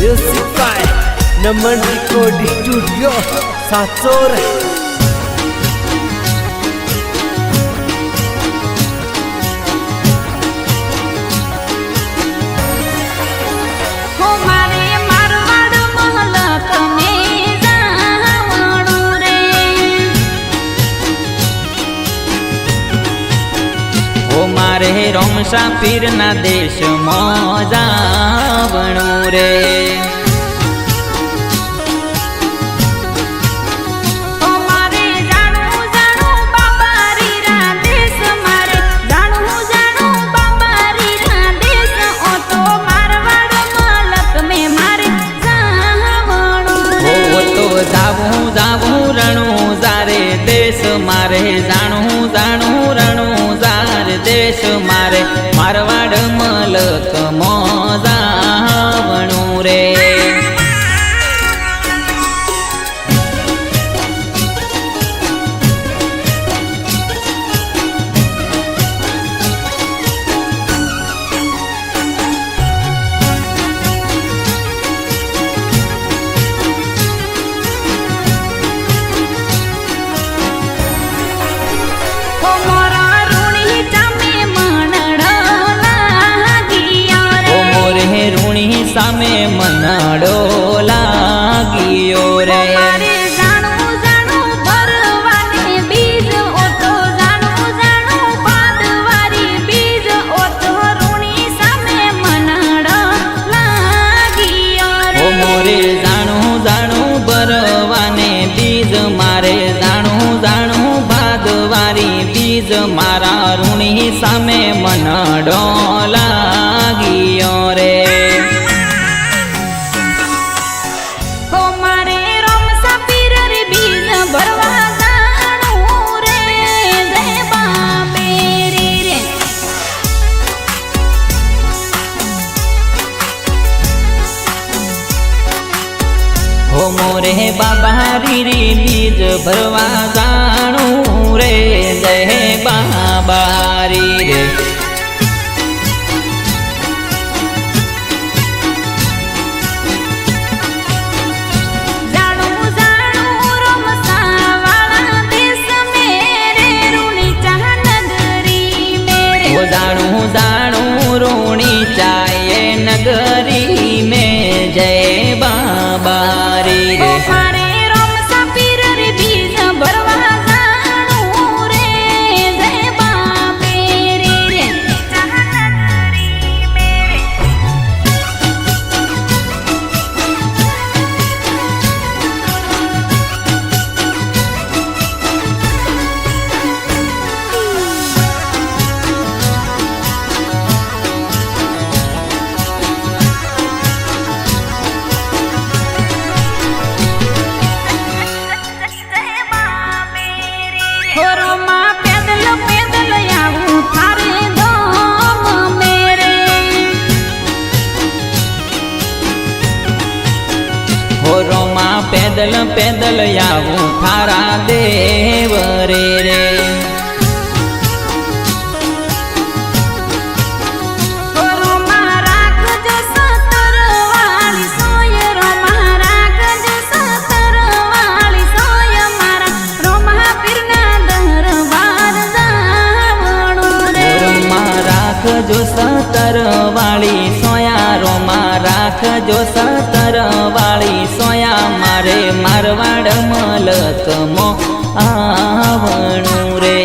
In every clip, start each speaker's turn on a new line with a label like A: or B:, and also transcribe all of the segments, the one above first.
A: Music by Naman Recording Studio Satsor.
B: मारे रोमशा पीर ना देश मोजावणु रे
C: मारे जाणू जाणू बाबारी रा देश मारे जाणू जाणू बाबारी रा देश ओ तो मारवाड़ मलक में मारे जावणु रे
B: तो जावू जावू रणू जारे देश मारे जाणू जाणू रणू देश मारे मारवाड़ मलक मोजावणु रे सामे मनडो लागियो रे
C: मारे जाणू जाणू भरवाने बीज ओ तो जाणू जाणू बादवारी बीज ओ तो ऋणी सामे मनडो लागियो रे
B: मोरे जाणू जाणू भरवाने बीज मारे जाणू जाणू बादवारी बीज मारा ऋणी सामे मनडो लागियो रे मोरे बाबा री बीज भरवा जाणू रे जय बाबा रे
C: जाणू जाणू रोमसावाड़ा देश मेरे ऋणी चाह नगरी मेरे
B: वो जाणू जाणू ऋणी चाहे नगरी में जय बाबा रे
C: मारे रोमसा पीर रे बीज भरवा जाणू रे जय बाबे रे चाह नगरी मेरे रोमा पैदल पैदल आऊं थारे धाम मेरे
B: हो रोमा पैदल पैदल आऊं थारा देव रे रे
C: रोमा राखजो सतर वाली सोय रोमा राखजो सतर वाली सोय मारा रोमा पीरना दरबार जावणु रे
B: रोमा राखजो सतर वाली सोया रोमा राखजो सतर वाली सोया मारे मारवाड़ मलक मो आवणु रे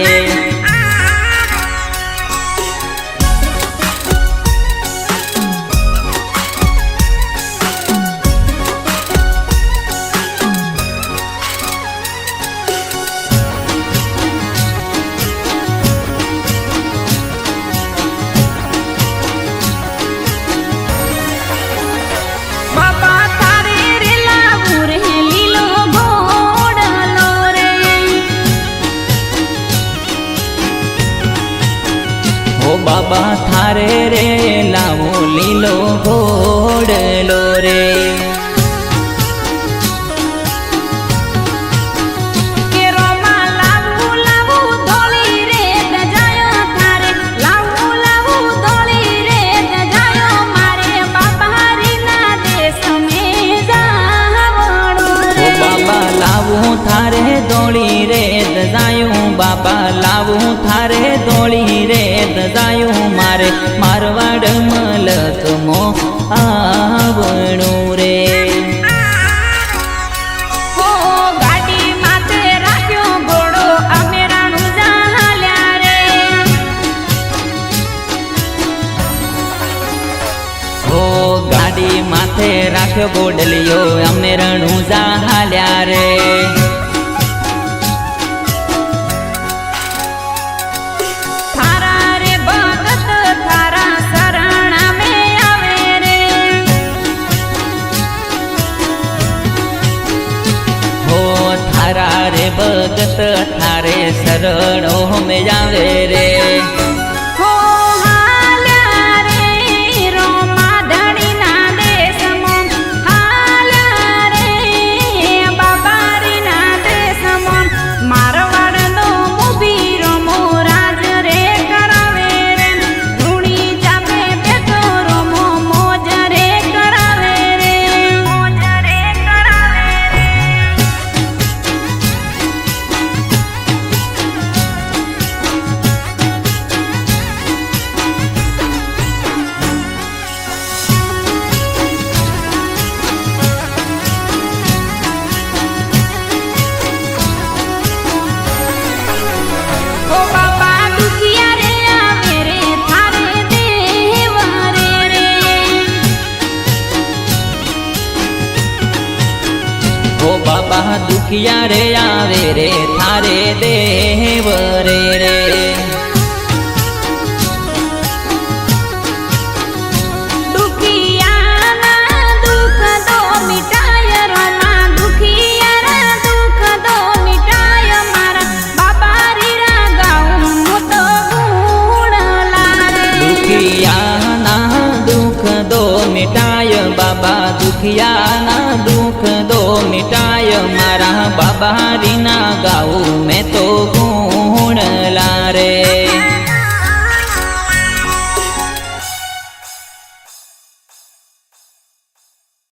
C: बाबा थारे रे लावू रे लीलो घोड़लो रे
B: हो बाबा थारे रे लावो लीलो घोड़लो रे થારે દોડી રે દજાયું બાપા લાવું થારે દોડી રે દજાયું મારે મારવાડ મલક મો આવણું રે
C: હો ગાડી માથે રાખ્યો ઘોડો અમે રણુજા હાલ્યા રે
B: ઓ ગાડી માથે રાખ્યો ગોડલિયો અમે રણુજા હાલ્યા રે
C: થારા રે ભગત થારા શરણ અમે આવે રે
B: હો થારા રે ભગત થારે શરણો અમે આવે રે
C: હો હાલ્યા રે રોમા ધણીના દેશમાં હાલ્યા રે બાબારીના દેશમાં મારવાડનો મુભીરો મોરાજ રે કરાવે રે રૂણી ચાપે બેઠો રોમો મોજ રે કરાવે રે મોજ રે કરાવે રે ઓ બાપા દુખિયા રે આવે રે થારે દેવ રે
B: ઓ બાબા દુખિયા રે આવે રે થારે દેવ રે રે
C: દુખિયાના દુઃખ દો મિટાય રોમા દુખિયાના દુઃખ દો મિટાય મારા બાબા રીરા ગાઉં હું તો ગુણ લારે
B: દુખિયાના દુઃખ દો મિટાય બાબા દુખિયાના દુઃખ દો મિટાય મારા બાબા રીના ગાઉં મેં તો ગુણ લારે